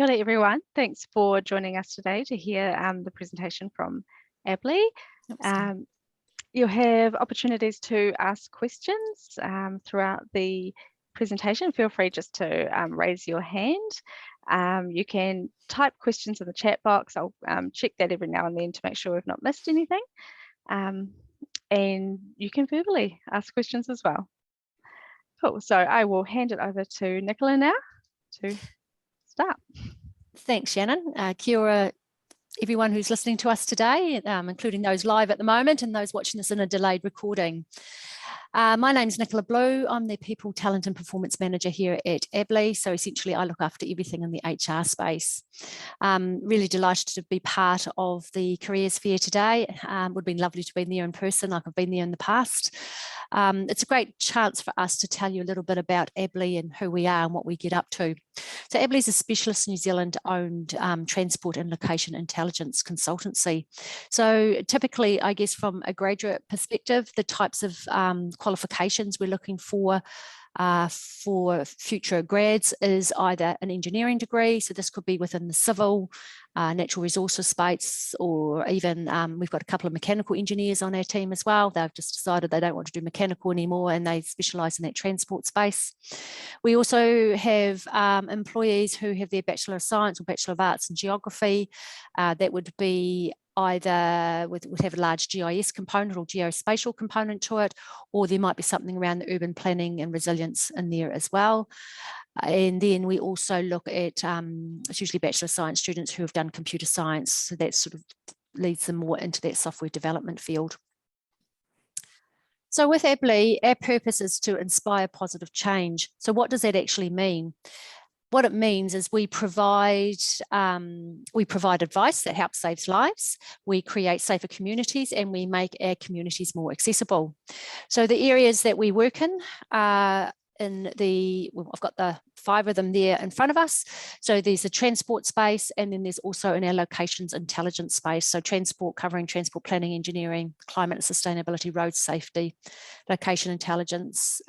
Kia ora everyone. Thanks for joining us today to hear the presentation from Abley. You'll have opportunities to ask questions throughout the presentation. Feel free just to raise your hand. You can type questions in the chat box. I'll check that every now and then to make sure we've not missed anything. And you can verbally ask questions as well. Cool. So I will hand it over to Nicola now to start. Thanks, Shannon. Kia ora, everyone who's listening to us today, including those live at the moment and those watching this in a delayed recording. My name's Nicola Blue. I'm the People, Talent and Performance Manager here at Abley. So essentially I look after everything in the HR space. Really delighted to be part of the careers fair today. Would have been lovely to be there in person like I've been there in the past. It's a great chance for us to tell you a little bit about Abley and who we are and what we get up to. So Abley is a specialist New Zealand owned transport and location intelligence consultancy. So typically, I guess from a graduate perspective, the types of qualifications we're looking for future grads is either an engineering degree, so this could be within the civil, natural resources space, or even we've got a couple of mechanical engineers on our team as well. They've just decided they don't want to do mechanical anymore and they specialise in that transport space. We also have employees who have their Bachelor of Science or Bachelor of Arts in Geography. That would be either would have a large GIS component or geospatial component to it, or there might be something around the urban planning and resilience in there as well. And then we also look at, it's usually Bachelor of Science students who have done computer science, so that sort of leads them more into that software development field. So with Abley, our purpose is to inspire positive change. So what does that actually mean? What it means is we provide advice that helps save lives, we create safer communities, and we make our communities more accessible. So the areas that we work in are I've got the 5 of them there in front of us. So there's a transport space, and then there's also in our locations intelligence space. So transport covering transport planning, engineering, climate and sustainability, road safety, location intelligence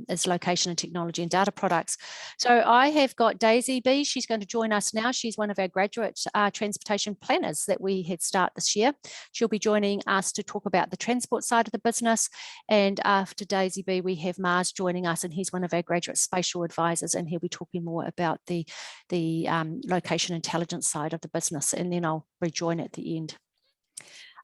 is location and technology and data products. So I have got Daisy B. She's going to join us now. She's one of our graduate transportation planners that we had start this year. She'll be joining us to talk about the transport side of the business. And after Daisy B, we have Mars joining us, and he's one of our graduate spatial advisors, and he'll be talking more about the location intelligence side of the business, and then I'll rejoin at the end.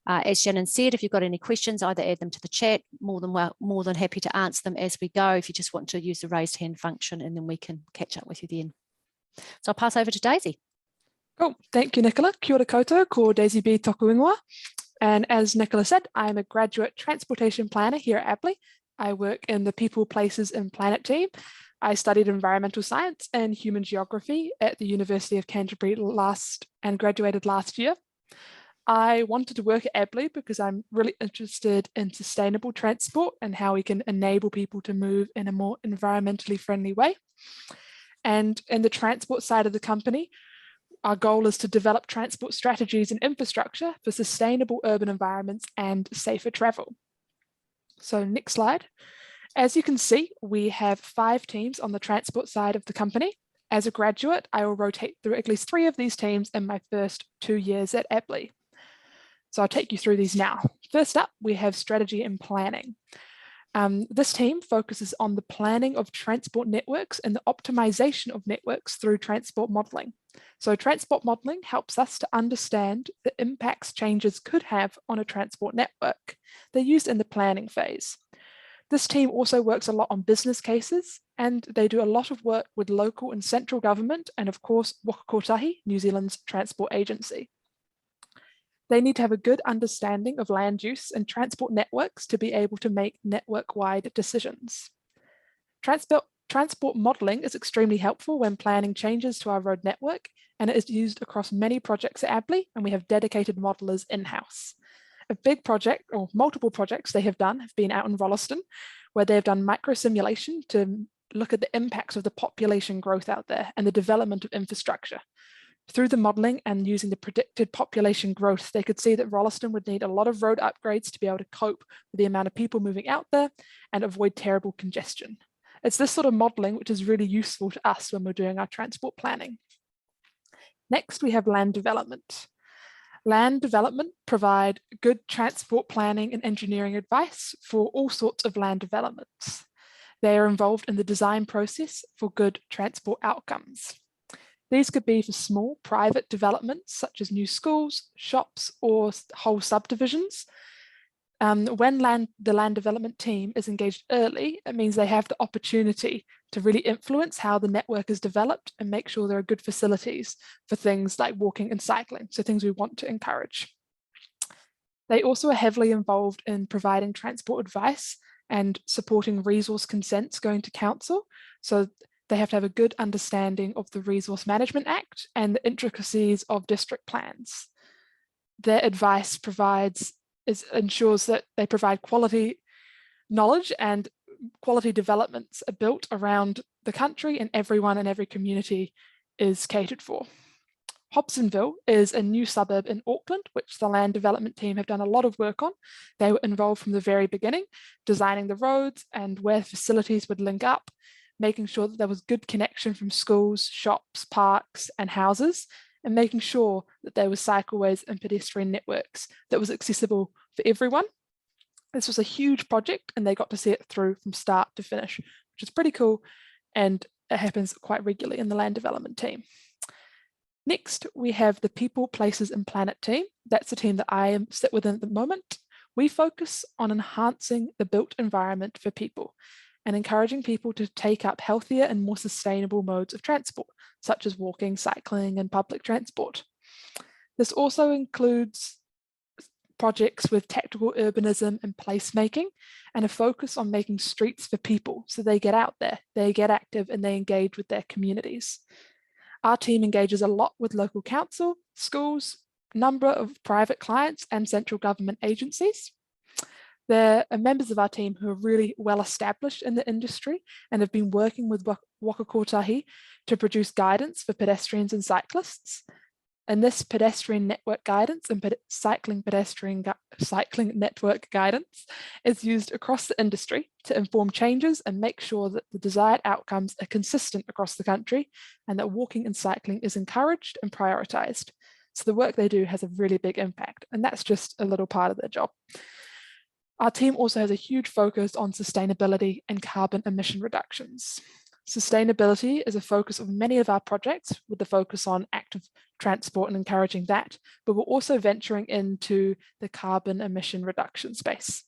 As Shannon said, if you've got any questions, either add them to the chat. More than happy to answer them as we go, if you just want to use the raised hand function, and then we can catch up with you then. So I'll pass over to Daisy. Cool. Thank you, Nicola. Kia ora koutou, ko Daisy B toku ingoa. And as Nicola said, I'm a graduate transportation planner here at Abley. I work in the People, Places and Planet team. I studied environmental science and human geography at the University of Canterbury and graduated last year. I wanted to work at Abley because I'm really interested in sustainable transport and how we can enable people to move in a more environmentally friendly way. And in the transport side of the company, our goal is to develop transport strategies and infrastructure for sustainable urban environments and safer travel. So next slide. As you can see, we have 5 teams on the transport side of the company. As a graduate, I will rotate through at least 3 of these teams in my first 2 years at Abley. So I'll take you through these now. First up, we have strategy and planning. This team focuses on the planning of transport networks and the optimization of networks through transport modelling. So transport modelling helps us to understand the impacts changes could have on a transport network. They're used in the planning phase. This team also works a lot on business cases, and they do a lot of work with local and central government, and of course, Whanganui-a-Tara, New Zealand's transport agency. They need to have a good understanding of land use and transport networks to be able to make network-wide decisions. Transport modelling is extremely helpful when planning changes to our road network, and it is used across many projects at Abley, and we have dedicated modellers in-house. A big project, or multiple projects they have done, have been out in Wellington, where they've done micro-simulation to look at the impacts of the population growth out there and the development of infrastructure. Through the modelling and using the predicted population growth, they could see that Rolleston would need a lot of road upgrades to be able to cope with the amount of people moving out there and avoid terrible congestion. It's this sort of modelling which is really useful to us when we're doing our transport planning. Next, we have land development. Land development provide good transport planning and engineering advice for all sorts of land developments. They are involved in the design process for good transport outcomes. These could be for small private developments such as new schools, shops, or whole subdivisions. When the land development team is engaged early, it means they have the opportunity to really influence how the network is developed and make sure there are good facilities for things like walking and cycling, so things we want to encourage. They also are heavily involved in providing transport advice and supporting resource consents going to council. So they have to have a good understanding of the Resource Management Act and the intricacies of district plans. Their advice ensures that they provide quality knowledge and quality developments are built around the country, and everyone in every community is catered for. Hobsonville is a new suburb in Auckland, which the land development team have done a lot of work on. They were involved from the very beginning, designing the roads and where facilities would link up, making sure that there was good connection from schools, shops, parks, and houses, and making sure that there were cycleways and pedestrian networks that was accessible for everyone. This was a huge project and they got to see it through from start to finish, which is pretty cool, and it happens quite regularly in the land development team. Next, we have the People, Places and Planet team. That's the team that I sit within at the moment. We focus on enhancing the built environment for people and encouraging people to take up healthier and more sustainable modes of transport, such as walking, cycling, and public transport. This also includes projects with tactical urbanism and placemaking, and a focus on making streets for people so they get out there, they get active, and they engage with their communities. Our team engages a lot with local council, schools, number of private clients, and central government agencies. There are members of our team who are really well established in the industry and have been working with Waka Kotahi to produce guidance for pedestrians and cyclists. And this pedestrian network guidance and cycling network guidance is used across the industry to inform changes and make sure that the desired outcomes are consistent across the country and that walking and cycling is encouraged and prioritised. So the work they do has a really big impact, and that's just a little part of their job. Our team also has a huge focus on sustainability and carbon emission reductions. Sustainability is a focus of many of our projects, with the focus on active transport and encouraging that, but we're also venturing into the carbon emission reduction space.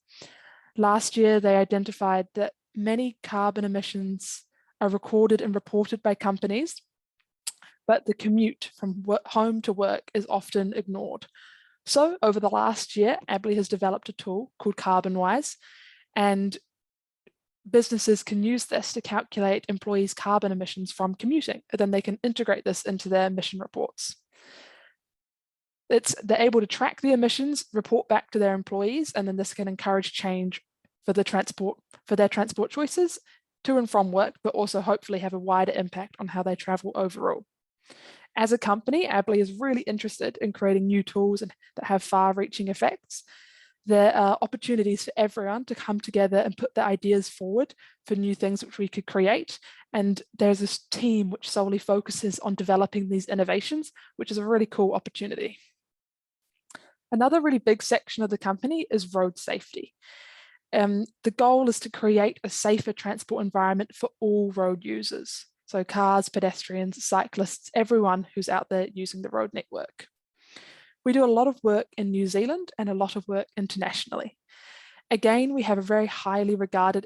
Last year, they identified that many carbon emissions are recorded and reported by companies, but the commute from home to work is often ignored. So over the last year, Abley has developed a tool called CarbonWise, and businesses can use this to calculate employees' carbon emissions from commuting, and then they can integrate this into their emission reports. They're able to track the emissions, report back to their employees, and then this can encourage change for their transport choices to and from work, but also hopefully have a wider impact on how they travel overall. As a company, Abley is really interested in creating new tools that have far-reaching effects. There are opportunities for everyone to come together and put their ideas forward for new things which we could create. And there's this team which solely focuses on developing these innovations, which is a really cool opportunity. Another really big section of the company is road safety. The goal is to create a safer transport environment for all road users. So cars, pedestrians, cyclists, everyone who's out there using the road network. We do a lot of work in New Zealand and a lot of work internationally. Again, we have a very highly regarded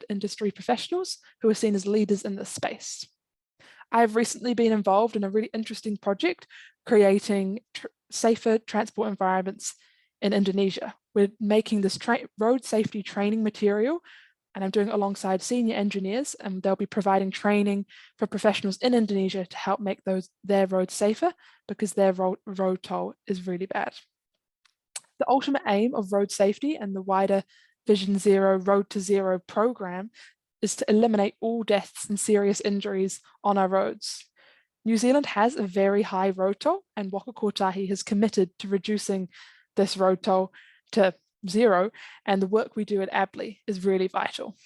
industry professionals who are seen as leaders in this space. I've recently been involved in a really interesting project creating safer transport environments in Indonesia. We're making this road safety training material, and I'm doing it alongside senior engineers, and they'll be providing training for professionals in Indonesia to help make their roads safer, because their road toll is really bad. The ultimate aim of road safety and the wider Vision Zero Road to Zero program is to eliminate all deaths and serious injuries on our roads. New Zealand has a very high road toll, and Waka Kotahi has committed to reducing this road toll to zero, and the work we do at Abley is really vital.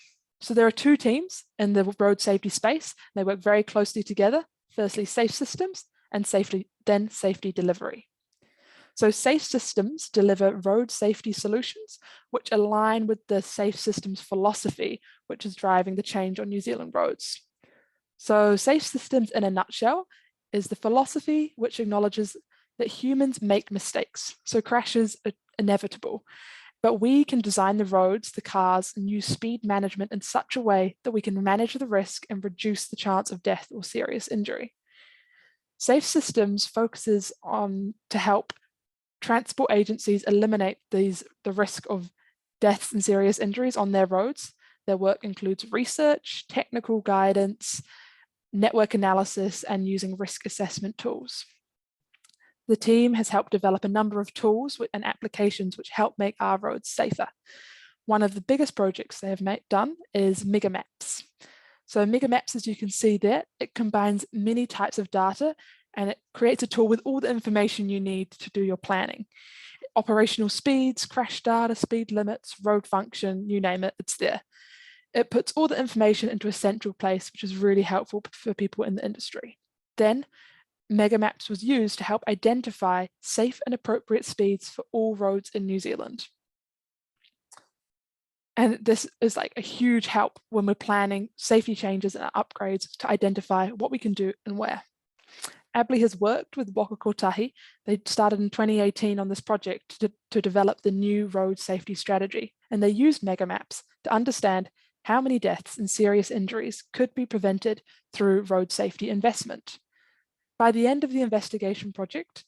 So there are two teams in the road safety space. They work very closely together. firstly safe systems, and then safety delivery. So safe systems deliver road safety solutions which align with the safe systems philosophy, which is driving the change on New Zealand roads. So safe systems in a nutshell is the philosophy which acknowledges that humans make mistakes. So crashes are inevitable, but we can design the roads, the cars, and use speed management in such a way that we can manage the risk and reduce the chance of death or serious injury. Safe systems focuses on to help transport agencies eliminate the risk of deaths and serious injuries on their roads. Their work includes research, technical guidance, network analysis, and using risk assessment tools. The team has helped develop a number of tools and applications which help make our roads safer. One of the biggest projects they have done is Megamaps. So Megamaps, as you can see there, it combines many types of data and it creates a tool with all the information you need to do your planning. Operational speeds, crash data, speed limits, road function, you name it, it's there. It puts all the information into a central place, which is really helpful for people in the industry. Then Megamaps was used to help identify safe and appropriate speeds for all roads in New Zealand. And this is like a huge help when we're planning safety changes and upgrades to identify what we can do and where. Abley has worked with Whanganui-a-Tara. They started in 2018 on this project to develop the new road safety strategy. And they used Megamaps to understand how many deaths and serious injuries could be prevented through road safety investment. By the end of the investigation project,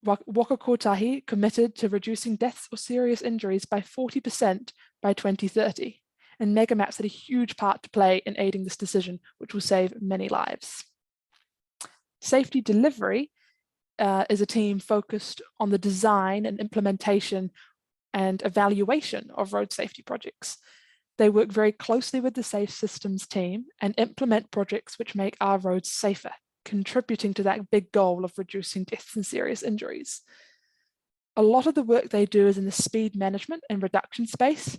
Whanganui-a-Tara committed to reducing deaths or serious injuries by 40% by 2030. And Megamaps had a huge part to play in aiding this decision, which will save many lives. Safety delivery is a team focused on the design and implementation and evaluation of road safety projects. They work very closely with the Safe Systems team and implement projects which make our roads safer, contributing to that big goal of reducing deaths and serious injuries. A lot of the work they do is in the speed management and reduction space,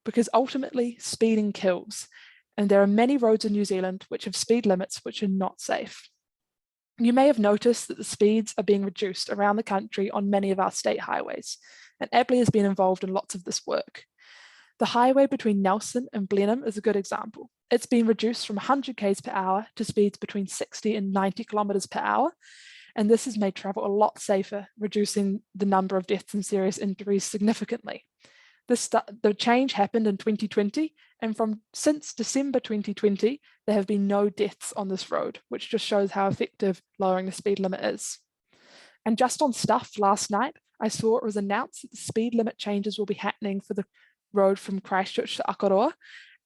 because ultimately speeding kills. And there are many roads in New Zealand which have speed limits which are not safe. You may have noticed that the speeds are being reduced around the country on many of our state highways, and Abley has been involved in lots of this work. The highway between Nelson and Blenheim is a good example. It's been reduced from 100 km per hour to speeds between 60 and 90 kilometers per hour, and this has made travel a lot safer, reducing the number of deaths and serious injuries significantly. The change happened in 2020, and since December 2020, there have been no deaths on this road, which just shows how effective lowering the speed limit is. And just on Stuff last night, I saw it was announced that the speed limit changes will be happening for the road from Christchurch to Makaurau,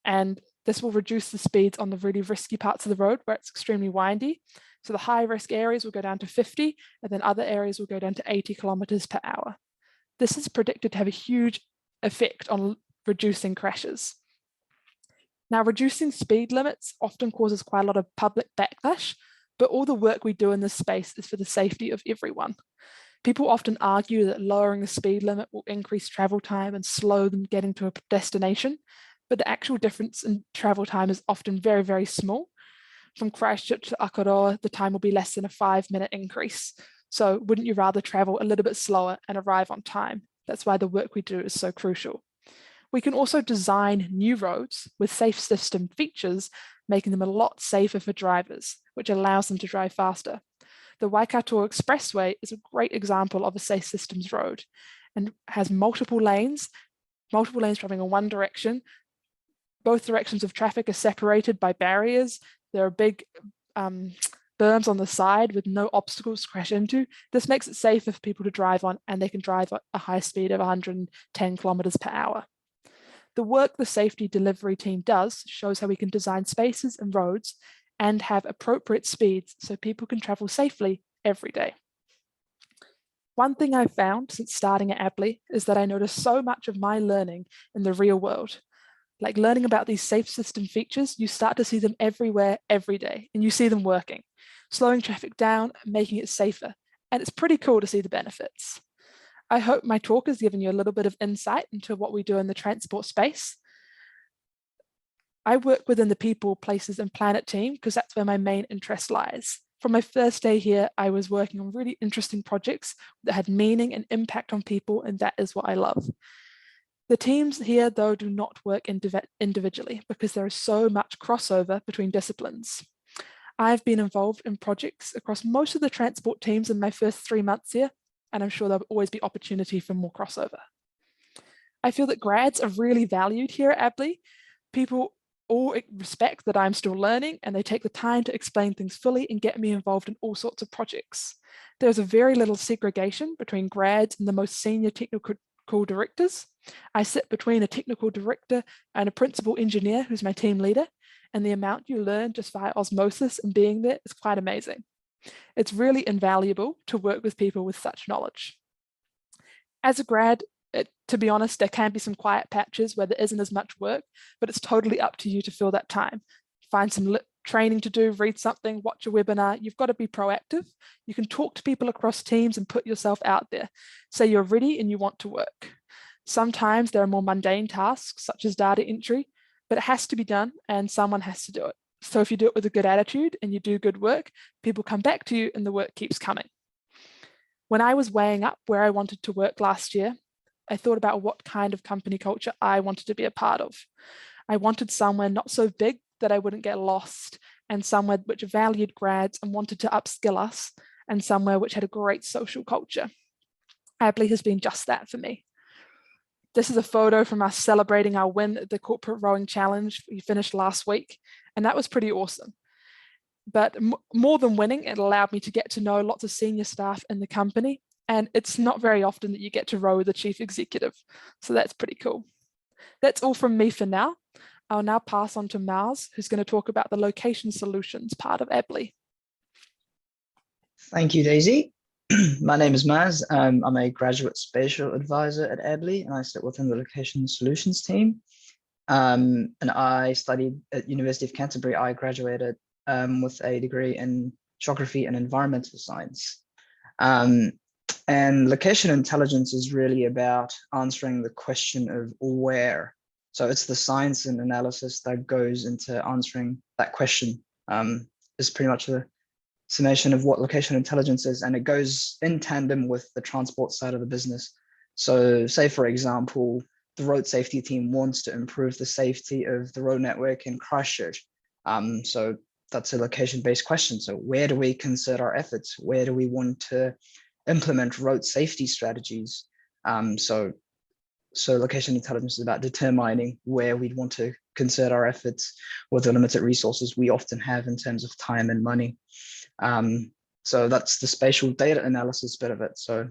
and this will reduce the speeds on the really risky parts of the road where it's extremely windy. So the high risk areas will go down to 50, and then other areas will go down to 80 kilometers per hour. This is predicted to have a huge effect on reducing crashes. Now, reducing speed limits often causes quite a lot of public backlash, but all the work we do in this space is for the safety of everyone. People often argue that lowering the speed limit will increase travel time and slow them getting to a destination, but the actual difference in travel time is often very, very small. From Christchurch to Makaurau, the time will be less than a 5-minute increase. So wouldn't you rather travel a little bit slower and arrive on time? That's why the work we do is so crucial. We can also design new roads with safe system features, making them a lot safer for drivers, which allows them to drive faster. The Waikato Expressway is a great example of a safe systems road and has multiple lanes traveling in one direction. Both directions of traffic are separated by barriers. There are big berms on the side with no obstacles to crash into. This makes it safer for people to drive on, and they can drive at a high speed of 110 kilometers per hour. The work the safety delivery team does shows how we can design spaces and roads and have appropriate speeds so people can travel safely every day. One thing I've found since starting at Abley is that I notice so much of my learning in the real world. Like learning about these safe system features, you start to see them everywhere, every day, and you see them working, slowing traffic down, making it safer. And it's pretty cool to see the benefits. I hope my talk has given you a little bit of insight into what we do in the transport space. I work within the people, places and planet team because that's where my main interest lies. From my first day here, I was working on really interesting projects that had meaning and impact on people, and that is what I love. The teams here, though, do not work individually because there is so much crossover between disciplines. I've been involved in projects across most of the transport teams in my first 3 months here, and I'm sure there'll always be opportunity for more crossover. I feel that grads are really valued here at Abley. People all respect that I'm still learning, and they take the time to explain things fully and get me involved in all sorts of projects. There's a very little segregation between grads and the most senior technical directors. I sit between a technical director and a principal engineer who's my team leader, and the amount you learn just via osmosis and being there is quite amazing. It's really invaluable to work with people with such knowledge. As a grad, to be honest, there can be some quiet patches where there isn't as much work, but it's totally up to you to fill that time. Find some training to do, read something, watch a webinar. You've got to be proactive. You can talk to people across teams and put yourself out there. Say you're ready and you want to work. Sometimes there are more mundane tasks, such as data entry, but it has to be done and someone has to do it. So if you do it with a good attitude and you do good work, people come back to you and the work keeps coming. When I was weighing up where I wanted to work last year, I thought about what kind of company culture I wanted to be a part of. I wanted somewhere not so big that I wouldn't get lost, and somewhere which valued grads and wanted to upskill us, and somewhere which had a great social culture. Abley has been just that for me. This is a photo from us celebrating our win at the Corporate Rowing Challenge we finished last week, and that was pretty awesome. But more than winning, it allowed me to get to know lots of senior staff in the company, and it's not very often that you get to row with the chief executive, so that's pretty cool. That's all from me for now. I'll now pass on to Mars, who's going to talk about the location solutions part of Abley. Thank you, Daisy. My name is Maz. I'm a graduate spatial advisor at Abley, and I sit within the location solutions team. And I studied at University of Canterbury. I graduated with a degree in geography and environmental science. And location intelligence is really about answering the question of where. So it's the science and analysis that goes into answering that question. Is pretty much a summation of what location intelligence is, and it goes in tandem with the transport side of the business. So say, for example, the road safety team wants to improve the safety of the road network in Christchurch. So that's a location-based question. So where do we consider our efforts? Where do we want to implement road safety strategies? So location intelligence is about determining where we'd want to consider our efforts with the limited resources we often have in terms of time and money. So that's the spatial data analysis bit of it. So,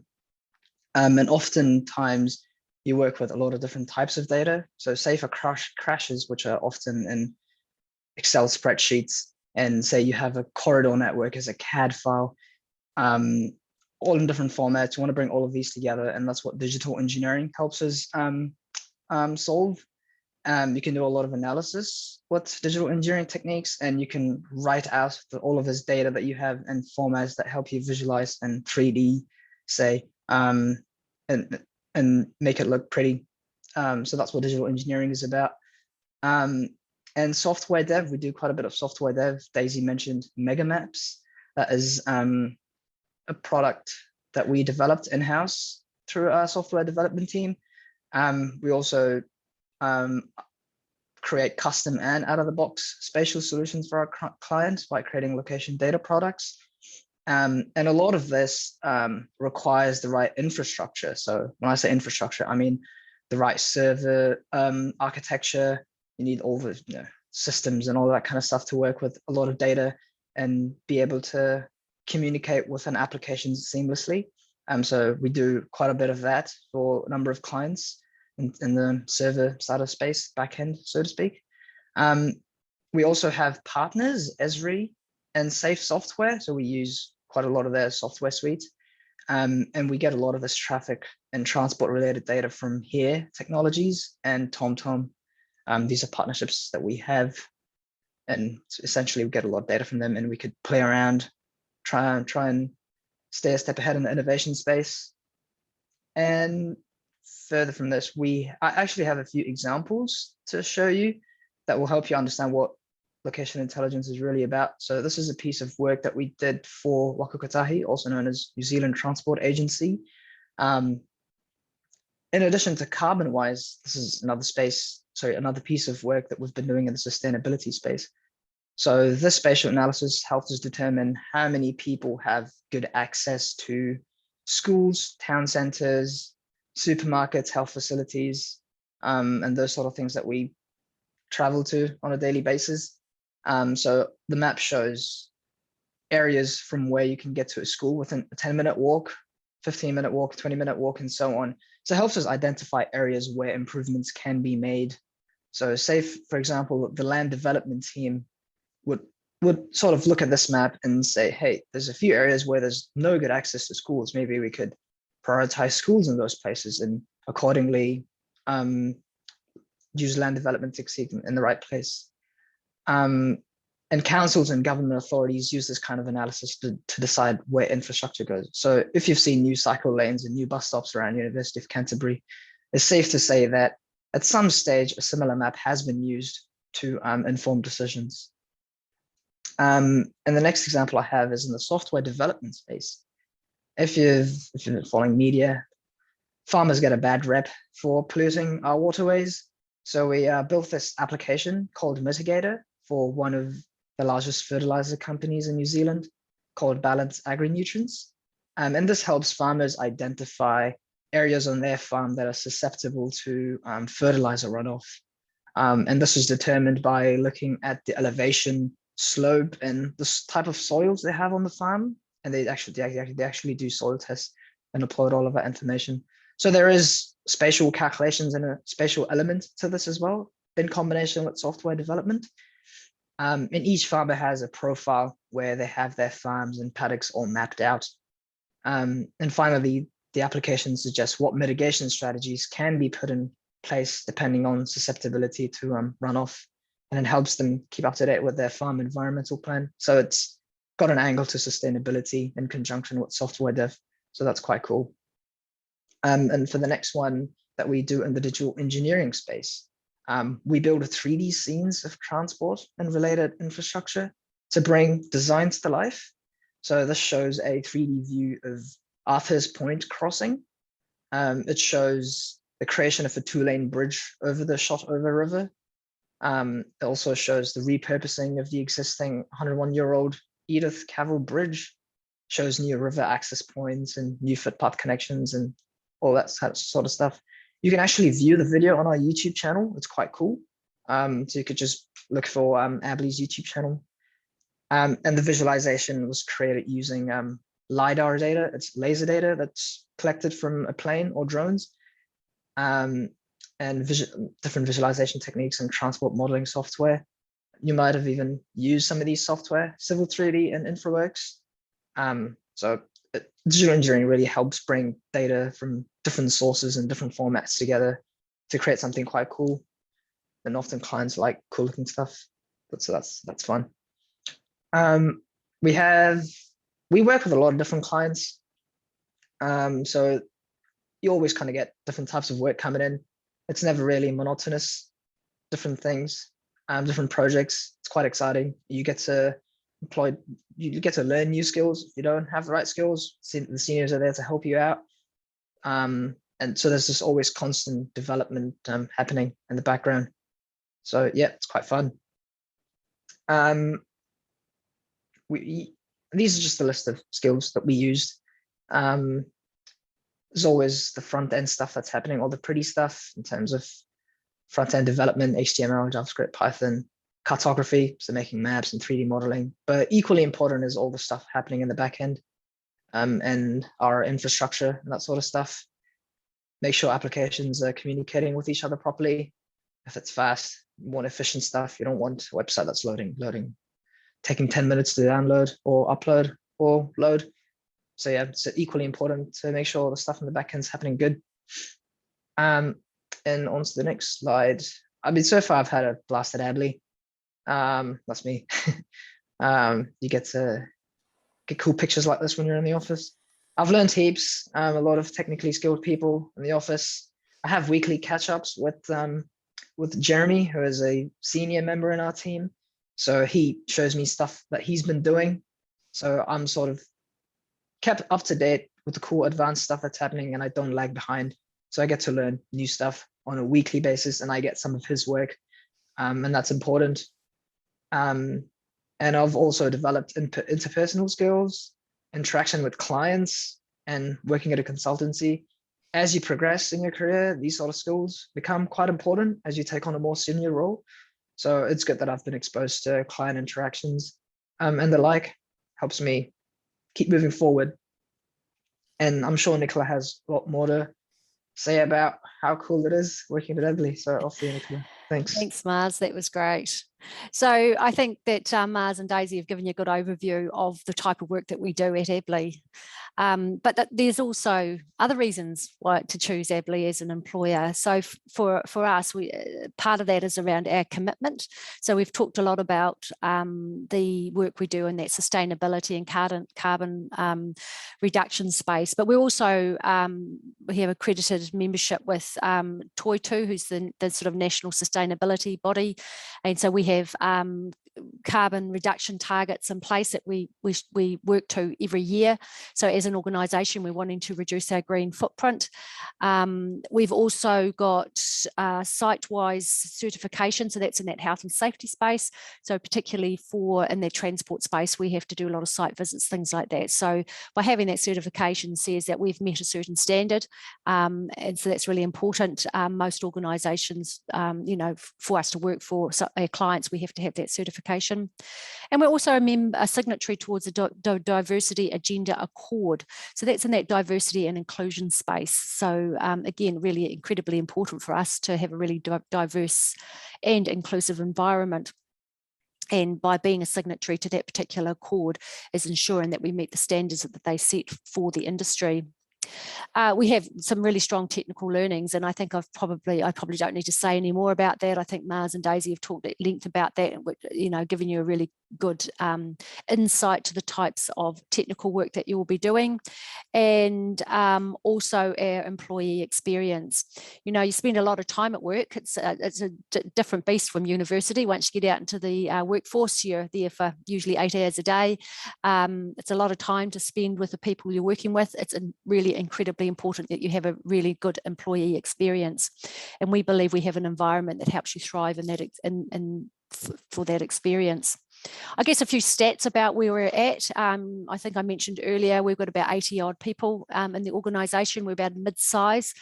and oftentimes you work with a lot of different types of data. So say for crashes, which are often in Excel spreadsheets, and say you have a corridor network as a CAD file, all in different formats. You want to bring all of these together, and that's what digital engineering helps us solve. You can do a lot of analysis with digital engineering techniques, and you can write out all of this data that you have in formats that help you visualize in 3D, say, and make it look pretty. So that's what digital engineering is about. And software dev, we do quite a bit of software dev. Daisy mentioned Megamaps. That is a product that we developed in-house through our software development team. We also create custom and out-of-the-box spatial solutions for our clients by creating location data products. And a lot of this requires the right infrastructure. So when I say infrastructure, I mean the right server architecture. You need all the systems and all that kind of stuff to work with a lot of data and be able to communicate within applications seamlessly. So we do quite a bit of that for a number of clients in the server side of space, backend, so to speak. We also have partners, Esri and Safe Software. So we use quite a lot of their software suite. And we get a lot of this traffic and transport related data from Here Technologies and TomTom. These are partnerships that we have, and essentially we get a lot of data from them, and we could play around, try and stay a step ahead in the innovation space. And further from this, I actually have a few examples to show you. that will help you understand what location intelligence is really about. So this is a piece of work that we did for Whanganui-a-Tara, also known as New Zealand Transport Agency. In addition to carbon-wise, this is another piece of work that we've been doing in the sustainability space. So this spatial analysis helps us determine how many people have good access to schools, town centers, supermarkets, health facilities, and those sort of things that we travel to on a daily basis. So the map shows areas from where you can get to a school within a 10-minute walk, 15-minute walk, 20-minute walk, and so on. So it helps us identify areas where improvements can be made. So say, for example, the land development team would sort of look at this map and say, hey, there's a few areas where there's no good access to schools. Maybe we could prioritize schools in those places and accordingly use land development to seek them in the right place. And councils and government authorities use this kind of analysis to decide where infrastructure goes. So if you've seen new cycle lanes and new bus stops around University of Canterbury, it's safe to say that at some stage, a similar map has been used to inform decisions. And the next example I have is in the software development space. If you've been following media, farmers get a bad rep for polluting our waterways. So we built this application called Mitigator for one of the largest fertilizer companies in New Zealand called Balance Agri-Nutrients. And this helps farmers identify areas on their farm that are susceptible to fertilizer runoff. And this is determined by looking at the elevation, slope, and the type of soils they have on the farm. And they actually do soil tests and upload all of that information. So there is spatial calculations and a spatial element to this as well, in combination with software development. And each farmer has a profile where they have their farms and paddocks all mapped out. And finally, the application suggests what mitigation strategies can be put in place depending on susceptibility to runoff, and it helps them keep up to date with their farm environmental plan. So it's got an angle to sustainability in conjunction with software dev. So that's quite cool. And for the next one that we do in the digital engineering space, we build 3D scenes of transport and related infrastructure to bring designs to life. So this shows a 3D view of Arthur's Point crossing. It shows the creation of a 2-lane bridge over the Shotover River. It also shows the repurposing of the existing 101-year-old Edith Cavell Bridge, shows new river access points and new footpath connections and all that sort of stuff. You can actually view the video on our YouTube channel. It's quite cool. So you could just look for Abley's YouTube channel. And the visualization was created using LiDAR data. It's laser data that's collected from a plane or drones. And different visualization techniques and transport modeling software. You might have even used some of these software, Civil 3D and InfraWorks. So digital engineering really helps bring data from different sources and different formats together to create something quite cool. And often clients like cool looking stuff. So that's fun. We work with a lot of different clients. So you always kind of get different types of work coming in. It's never really monotonous, different things, different projects. It's quite exciting. You get to learn new skills. If you don't have the right skills, the seniors are there to help you out. And so there's just always constant development happening in the background. So yeah, it's quite fun. These are just a list of skills that we used. There's always the front end stuff that's happening, all the pretty stuff in terms of front end development, HTML, JavaScript, Python, cartography, so making maps and 3D modeling. But equally important is all the stuff happening in the back end and our infrastructure and that sort of stuff. Make sure applications are communicating with each other properly. If it's fast, you want efficient stuff. You don't want a website that's loading, taking 10 minutes to download or upload or load. So yeah, it's equally important to make sure the stuff in the backend is happening good. And on to the next slide. I mean, so far I've had a blast at Abley. That's me. You get to get cool pictures like this when you're in the office. I've learned heaps, a lot of technically skilled people in the office. I have weekly catch-ups with with Jeremy, who is a senior member in our team. So he shows me stuff that he's been doing. So I'm sort of kept up to date with the cool advanced stuff that's happening, and I don't lag behind. So I get to learn new stuff on a weekly basis, and I get some of his work, and that's important. And I've also developed interpersonal skills, interaction with clients, and working at a consultancy. As you progress in your career, these sort of skills become quite important as you take on a more senior role. So it's good that I've been exposed to client interactions and the like. Helps me keep moving forward. And I'm sure Nicola has a lot more to say about how cool it is working at Abley. So off to you, Nicola. Thanks. Thanks, Mars. That was great. So I think that Mars and Daisy have given you a good overview of the type of work that we do at Abley. But there's also other reasons why to choose Abley as an employer. So for us, part of that is around our commitment. So we've talked a lot about the work we do in that sustainability and carbon reduction space. But we also we have accredited membership with Toitu, who's the sort of national sustainability body, and so we have carbon reduction targets in place that we work to every year. So as an organisation, we're wanting to reduce our green footprint. We've also got site-wise certification, so that's in that health and safety space. So particularly in the transport space, we have to do a lot of site visits, things like that. So by having that certification says that we've met a certain standard, and so that's really important. Most organisations, for us to work for our clients, we have to have that certification. And we're also a signatory towards the Diversity Agenda Accord. So that's in that diversity and inclusion space. So again, really incredibly important for us to have a really diverse and inclusive environment. And by being a signatory to that particular accord is ensuring that we meet the standards that they set for the industry. We have some really strong technical learnings, and I think I probably don't need to say any more about that. I think Mars and Daisy have talked at length about that, giving you a really good insight to the types of technical work that you will be doing, and also our employee experience. You spend a lot of time at work. It's a different beast from university. Once you get out into the workforce, you're there for usually 8 hours a day. It's a lot of time to spend with the people you're working with. It's really incredibly important that you have a really good employee experience, and we believe we have an environment that helps you thrive in that for that experience. I guess a few stats about where we're at. I think I mentioned earlier we've got about 80 odd people in the organisation. We're about mid-size.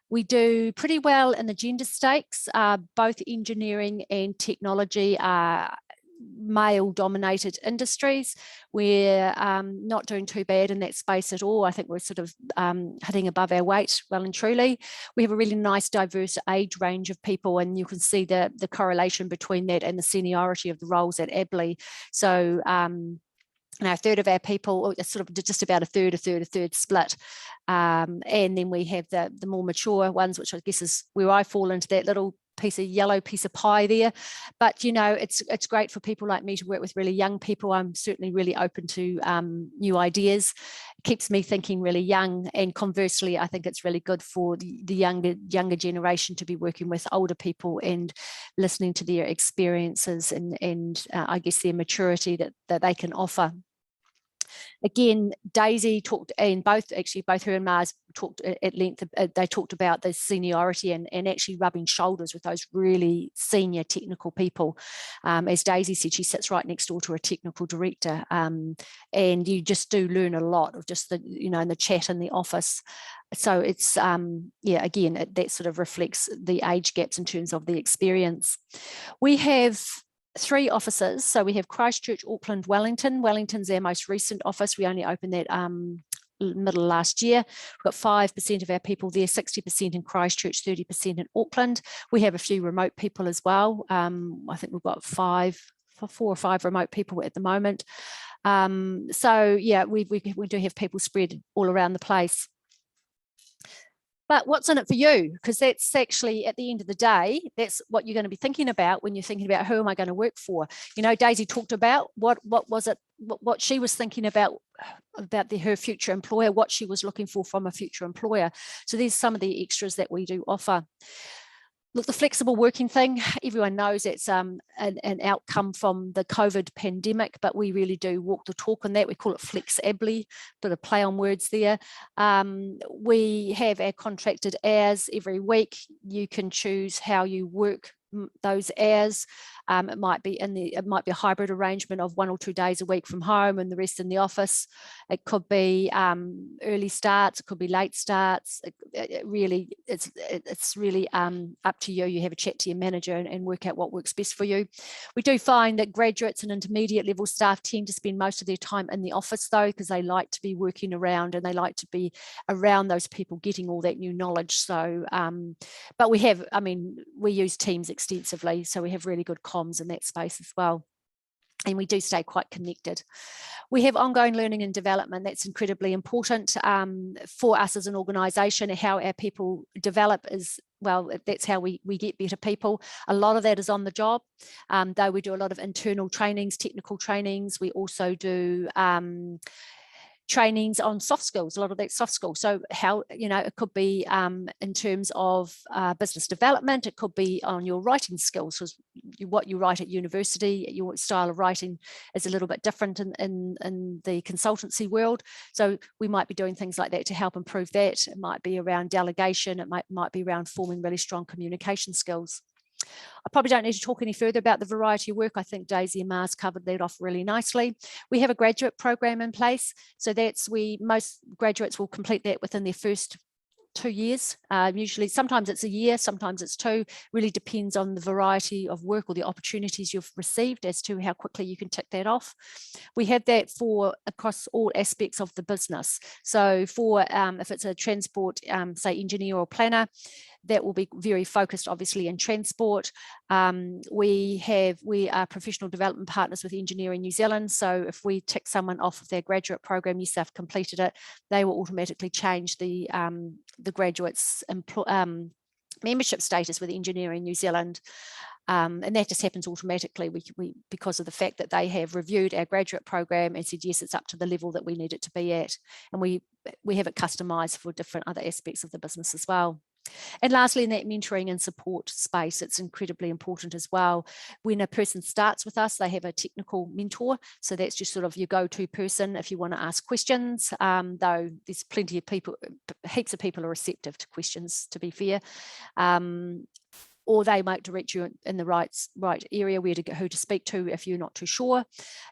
We do pretty well in the gender stakes. Both engineering and technology are male-dominated industries. We're not doing too bad in that space at all. I think we're sort of hitting above our weight well and truly. We have a really nice diverse age range of people, and you can see the correlation between that and the seniority of the roles at Abley. So a third of our people, sort of just about a third split. And then we have the more mature ones, which I guess is where I fall into that little yellow piece of pie there. But it's great for people like me to work with really young people. I'm certainly really open to new ideas. It keeps me thinking really young, and conversely I think it's really good for the younger generation to be working with older people and listening to their experiences and I guess their maturity that they can offer. Again, Daisy talked, and both her and Mars talked at length. They talked about the seniority and actually rubbing shoulders with those really senior technical people. As Daisy said, she sits right next door to a technical director, and you just do learn a lot of just in the chat in the office. So it's again, that sort of reflects the age gaps in terms of the experience. We have 3 offices. So we have Christchurch, Auckland, Wellington. Wellington's our most recent office. We only opened that middle of last year. We've got 5% of our people there, 60% in Christchurch, 30% in Auckland. We have a few remote people as well. I think we've got 4 or 5 remote people at the moment. So yeah, we do have people spread all around the place. But what's in it for you? Because that's actually, at the end of the day, that's what you're going to be thinking about when you're thinking about who am I going to work for. Daisy talked about what she was thinking about her future employer, what she was looking for from a future employer. So there's some of the extras that we do offer. Look, the flexible working thing, everyone knows it's an outcome from the COVID pandemic, but we really do walk the talk on that. We call it Flex Abley, bit of play on words there. We have our contracted hours every week. You can choose how you work those hours. It might be a hybrid arrangement of 1 or 2 days a week from home and the rest in the office. It could be early starts, it could be late starts. It's really up to you. You have a chat to your manager and work out what works best for you. We do find that graduates and intermediate level staff tend to spend most of their time in the office though, because they like to be working around and they like to be around those people getting all that new knowledge. So, but we use Teams extensively, so we have really good comms in that space as well. And we do stay quite connected. We have ongoing learning and development. That's incredibly important for us as an organisation. How our people develop is, well, that's how we get better people. A lot of that is on the job, though we do a lot of internal trainings, technical trainings. We also do trainings on soft skills, a lot of that soft skills. So how, it could be in terms of business development, it could be on your writing skills, because what you write at university, your style of writing is a little bit different in the consultancy world. So we might be doing things like that to help improve that. It might be around delegation, it might be around forming really strong communication skills. I probably don't need to talk any further about the variety of work. I think Daisy and Mars covered that off really nicely. We have a graduate program in place. So most graduates will complete that within their first 2 years. Usually, sometimes it's a year, sometimes it's 2, really depends on the variety of work or the opportunities you've received as to how quickly you can tick that off. We have that for across all aspects of the business. So for if it's a transport, say engineer or planner, that will be very focused obviously in transport. We are professional development partners with Engineering New Zealand. So if we tick someone off of their graduate program, yes, they've completed it, they will automatically change the graduate's membership status with Engineering New Zealand. And that just happens automatically because of the fact that they have reviewed our graduate program and said, yes, it's up to the level that we need it to be at. And we have it customised for different other aspects of the business as well. And lastly, in that mentoring and support space, it's incredibly important as well. When a person starts with us, they have a technical mentor. So that's just sort of your go-to person if you want to ask questions, though there's plenty of people, heaps of people are receptive to questions, to be fair. Or they might direct you in the right area who to speak to if you're not too sure.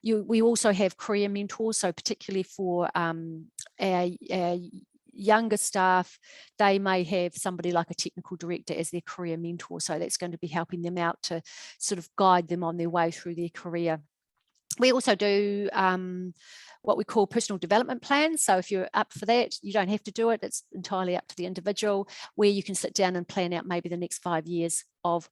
We also have career mentors, so particularly for our younger staff, they may have somebody like a technical director as their career mentor. So that's going to be helping them out to sort of guide them on their way through their career. We also do what we call personal development plans. So if you're up for that, you don't have to do it. It's entirely up to the individual, where you can sit down and plan out maybe the next 5 years of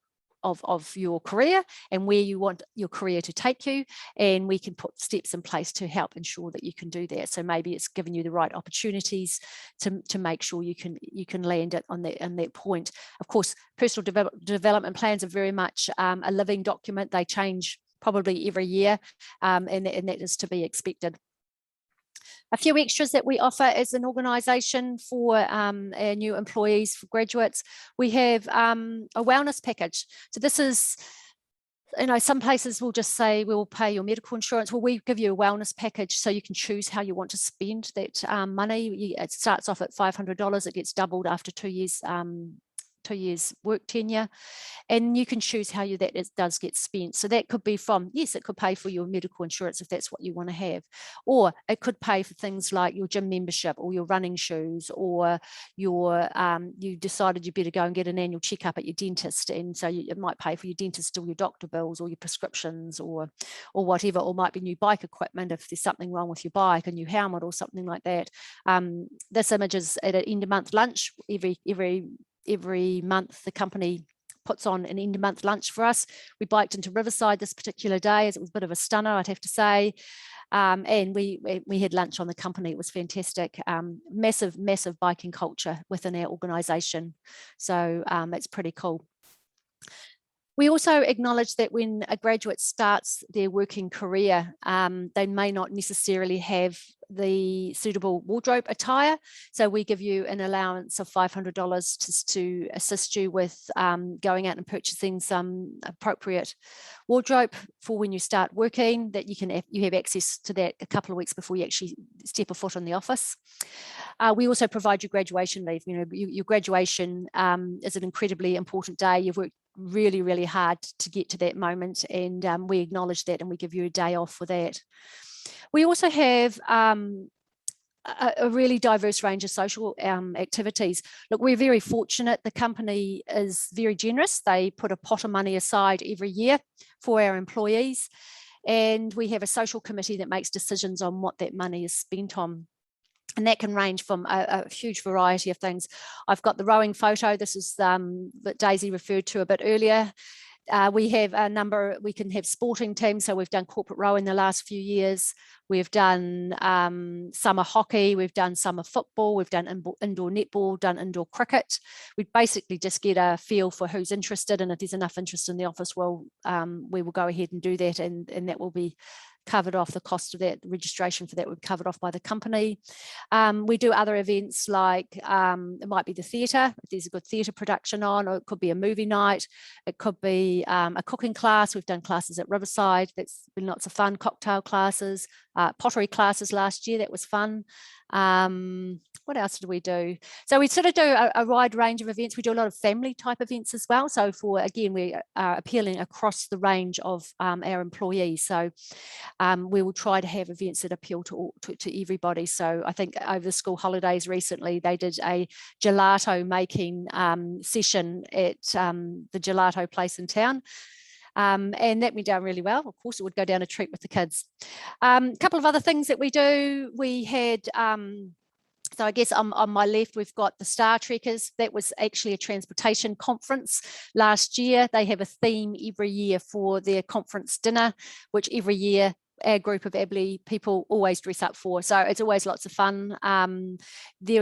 your career and where you want your career to take you, and we can put steps in place to help ensure that you can do that. So maybe it's giving you the right opportunities to make sure you can land it on that point. Of course, personal development plans are very much a living document. They change probably every year, and that is to be expected. A few extras that we offer as an organisation for our new employees, for graduates, we have a wellness package. So this is, some places will just say we'll pay your medical insurance. Well, we give you a wellness package so you can choose how you want to spend that money. It starts off at $500. It gets doubled after 2 years. 2 years work tenure, and you can choose how that does get spent. So that could be from, yes, it could pay for your medical insurance if that's what you want to have, or it could pay for things like your gym membership or your running shoes, or your you decided you better go and get an annual checkup at your dentist, and so it might pay for your dentist or your doctor bills or your prescriptions or whatever, or might be new bike equipment if there's something wrong with your bike, a new helmet or something like that. This image is at an end of month lunch. Every month the company puts on an end of month lunch for us. We biked into Riverside this particular day, as it was a bit of a stunner, I'd have to say, and we had lunch on the company. It was fantastic. Massive biking culture within our organisation, so it's pretty cool. We also acknowledge that when a graduate starts their working career, they may not necessarily have the suitable wardrobe attire. So we give you an allowance of $500 to assist you with going out and purchasing some appropriate wardrobe for when you start working, that you have access to that a couple of weeks before you actually step a foot in the office. We also provide you graduation leave. You know, your graduation is an incredibly important day. You've worked really, really hard to get to that moment, and we acknowledge that, and we give you a day off for that. We also have a really diverse range of social activities. Look, we're very fortunate. The company is very generous. They put a pot of money aside every year for our employees, and we have a social committee that makes decisions on what that money is spent on. And that can range from a huge variety of things. I've got the rowing photo. This is that Daisy referred to a bit earlier. We have a number, we can have sporting teams. So we've done corporate rowing the last few years. We've done summer hockey. We've done summer football. We've done indoor netball, done indoor cricket. We basically just get a feel for who's interested. And if there's enough interest in the office, well, we will go ahead and do that. And that will be covered off. The cost of that, the registration for that would be covered off by the company. We do other events like it might be the theatre, if there's a good theatre production on, or it could be a movie night. It could be a cooking class. We've done classes at Riverside. That's been lots of fun. Cocktail classes, pottery classes last year. That was fun. What else did we do? So we sort of do a wide range of events. We do a lot of family type events as well. So again, we are appealing across the range of our employees. So we will try to have events that appeal to everybody. So I think over the school holidays recently, they did a gelato making session at the gelato place in town. And that went down really well. Of course, it would go down a treat with the kids. A couple of other things that we do. We had, so I guess on my left, we've got the Star Trekkers. That was actually a transportation conference last year. They have a theme every year for their conference dinner, which every year our group of Abley people always dress up for. So it's always lots of fun. We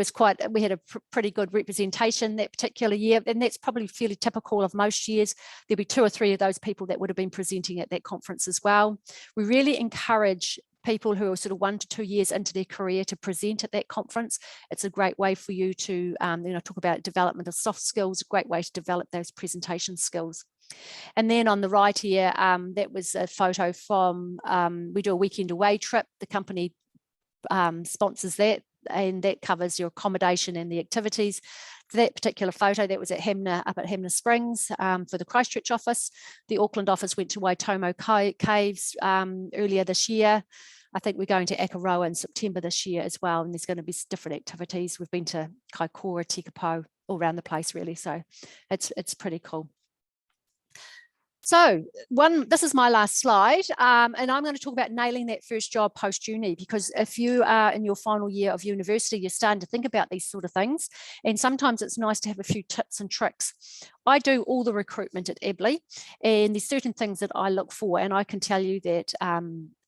had a pretty good representation that particular year, and that's probably fairly typical of most years. There'll be 2 or 3 of those people that would have been presenting at that conference as well. We really encourage people who are sort of 1 to 2 years into their career to present at that conference. It's a great way for you to talk about development of soft skills, a great way to develop those presentation skills. And then on the right here, that was a photo from, we do a weekend away trip. The company sponsors that, and that covers your accommodation and the activities. For that particular photo, that was at up at Hamner Springs for the Christchurch office. The Auckland office went to Waitomo Caves earlier this year. I think we're going to Makaurau in September this year as well, and there's going to be different activities. We've been to Kaikoura, Tekapo, all around the place really, so it's pretty cool. So this is my last slide, and I'm going to talk about nailing that first job post-uni, because if you are in your final year of university, you're starting to think about these sort of things, and sometimes it's nice to have a few tips and tricks. I do all the recruitment at Abley, and there's certain things that I look for, and I can tell you that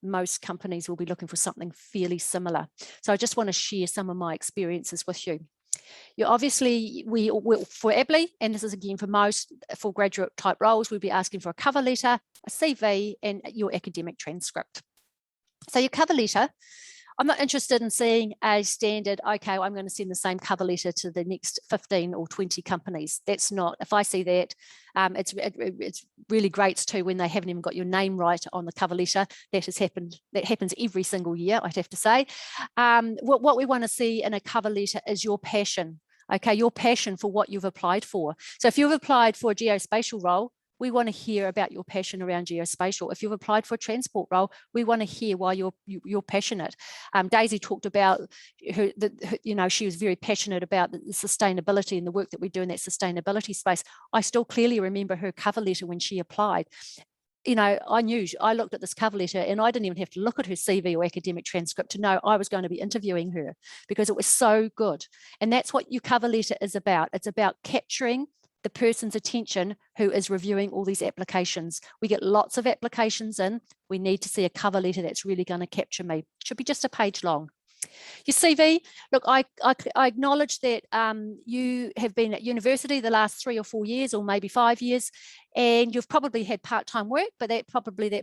most companies will be looking for something fairly similar. So I just want to share some of my experiences with you. You obviously, for Abley, and this is again for graduate type roles, we'll be asking for a cover letter, a CV, and your academic transcript. So your cover letter, I'm not interested in seeing a standard, okay, I'm going to send the same cover letter to the next 15 or 20 companies. That's not, if I see that, it's really great too when they haven't even got your name right on the cover letter. That happens every single year, I'd have to say. What we want to see in a cover letter is your passion, okay, your passion for what you've applied for. So if you've applied for a geospatial role, we want to hear about your passion around geospatial. If you've applied for a transport role, we want to hear why you're passionate. Daisy talked about she was very passionate about the sustainability and the work that we do in that sustainability space. I still clearly remember her cover letter when she applied. I looked at this cover letter and I didn't even have to look at her CV or academic transcript to know I was going to be interviewing her, because it was so good. And that's what your cover letter is about. It's about capturing the person's attention who is reviewing all these applications. We get lots of applications in. We need to see a cover letter that's really going to capture me. It should be just a page long. Your CV, look, I acknowledge that you have been at university the last 3 or 4 years, or maybe 5 years, and you've probably had part-time work, but that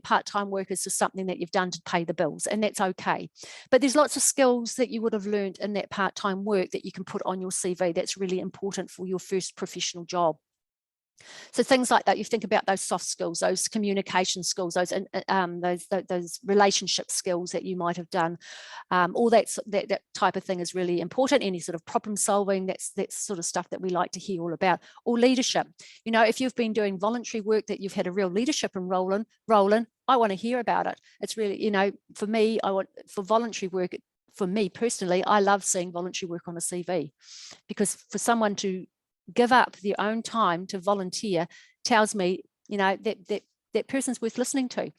part-time work is just something that you've done to pay the bills, and that's okay. But there's lots of skills that you would have learned in that part-time work that you can put on your CV that's really important for your first professional job. So things like that, you think about those soft skills, those communication skills, those relationship skills that you might have done. All that type of thing is really important. Any sort of problem solving, that's sort of stuff that we like to hear all about. Or leadership. You know, if you've been doing voluntary work that you've had a real leadership role in, I want to hear about it. It's really, you know, for me, for voluntary work, for me personally, I love seeing voluntary work on a CV, because for someone to give up their own time to volunteer tells me, you know, that person's worth listening to.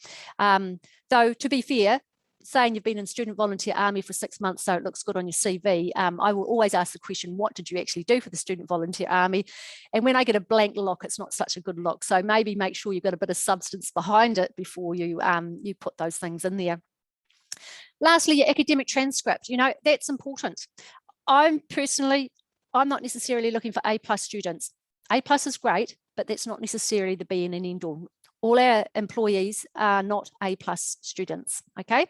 Though to be fair, saying you've been in student volunteer army for 6 months so it looks good on your CV, I will always ask the question, what did you actually do for the student volunteer army? And when I get a blank look, it's not such a good look. So maybe make sure you've got a bit of substance behind it before you put those things in there. Lastly, your academic transcript, you know, that's important. I'm not necessarily looking for A+ students. A+ is great, but that's not necessarily the be and end all. All our employees are not A+ students, okay?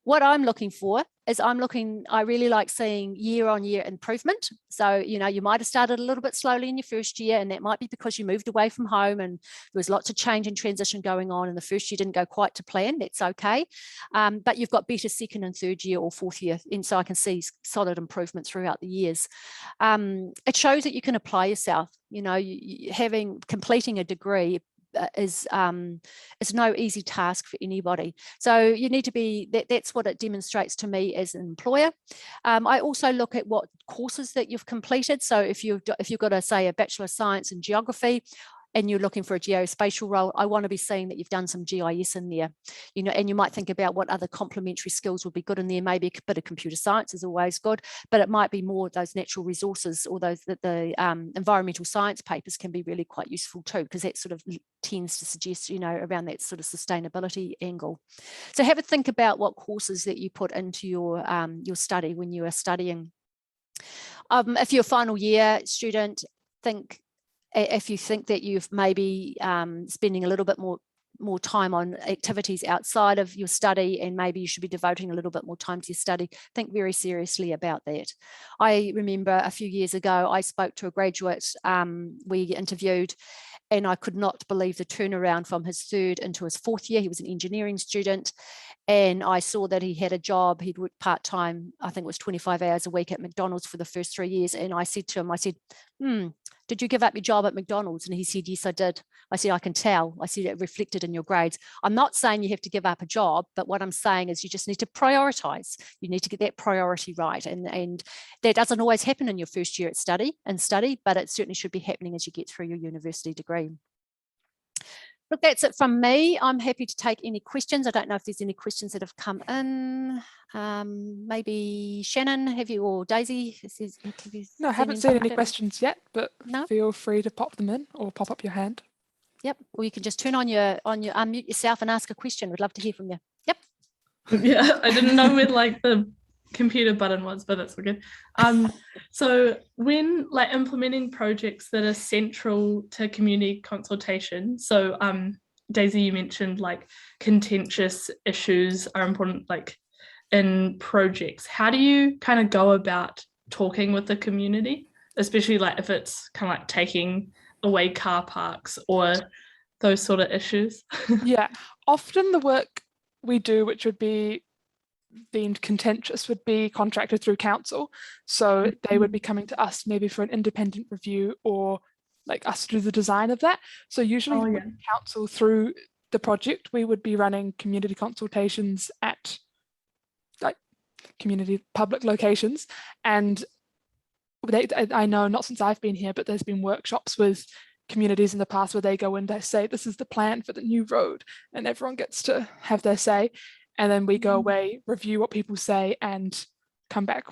What I'm looking for is I really like seeing year-on-year improvement. So, you know, you might have started a little bit slowly in your first year, and that might be because you moved away from home and there was lots of change and transition going on, and the first year didn't go quite to plan. That's okay. But you've got better second and third year or fourth year, and so I can see solid improvement throughout the years. It shows that you can apply yourself. You know, completing a degree is no easy task for anybody. So you need to be, that's what it demonstrates to me as an employer. I also look at what courses that you've completed. So if you've got say a Bachelor of Science in Geography, and you're looking for a geospatial role, I want to be seeing that you've done some GIS in there, you know, and you might think about what other complementary skills would be good in there. Maybe a bit of computer science is always good, but it might be more those natural resources, or those that the environmental science papers can be really quite useful too, because that sort of tends to suggest, you know, around that sort of sustainability angle. So have a think about what courses that you put into your study when you are studying. If you're a final year student, if you think that you've maybe spending a little bit more time on activities outside of your study, and maybe you should be devoting a little bit more time to your study, think very seriously about that. I remember a few years ago, I spoke to a graduate we interviewed, and I could not believe the turnaround from his third into his fourth year. He was an engineering student, and I saw that he had a job. He'd worked part-time, I think it was 25 hours a week at McDonald's for the first 3 years. And I said to him, did you give up your job at McDonald's? And he said, yes, I did. I said, I can tell. I said, it reflected in your grades. I'm not saying you have to give up a job, but what I'm saying is you just need to prioritize. You need to get that priority right. And that doesn't always happen in your first year at study, but it certainly should be happening as you get through your university degree. Look, that's it from me. I'm happy to take any questions. I don't know if there's any questions that have come in. Maybe Shannon, have you, or Daisy? No, I haven't seen any questions yet, but feel free to pop them in or pop up your hand. Yep, or you can just turn on your unmute yourself and ask a question. We'd love to hear from you. Yep. Yeah, I didn't know where like the computer button was, but that's all good. So when like implementing projects that are central to community consultation, so Daisy, you mentioned like contentious issues are important like in projects. How do you kind of go about talking with the community, especially like if it's kind of like taking away car parks or those sort of issues? Yeah, often the work we do, which would be deemed contentious, would be contracted through council. So they would be coming to us maybe for an independent review, or like us to do the design of that. So usually with council through the project, we would be running community consultations at like community public locations. And I know, not since I've been here, but there's been workshops with communities in the past where they go in, they say, this is the plan for the new road, and everyone gets to have their say. And then we go away, review what people say, and come back